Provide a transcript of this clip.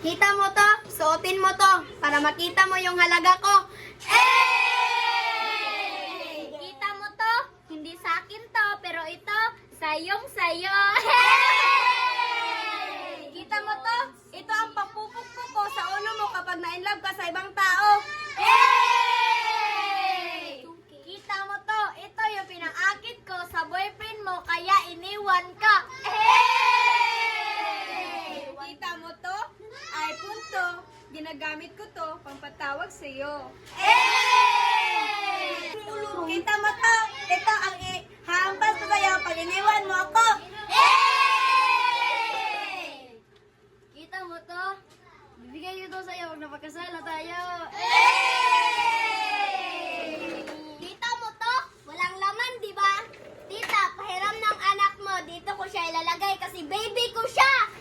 Kita mo to? Suotin mo to para makita mo yung halaga ko. Hey! Kita mo to? Hindi sa akin to, pero ito, sayong sayo. Hey! Kita mo to? Ito ang pagpupukpok ko sa ulo mo kapag na-inlove ka sa ibang tao. Hey! Kita mo to? Ito yung pinang-akit ko sa boyfriend mo kaya iniwan ka. Hey! Kita mo to? iPhone to. Ginagamit ko to pampatawag sa iyo. Hey! Kita mo to? Ito ang hampas ko sa'yo pag iniwan mo ako. Hey! Kita mo to? Bibigay ko to sa'yo pag napagkasala tayo. Hey! Kita mo to? Walang laman, di ba? Tita, pahiram ng anak mo. Dito ko siya ilalagay kasi baby ko siya.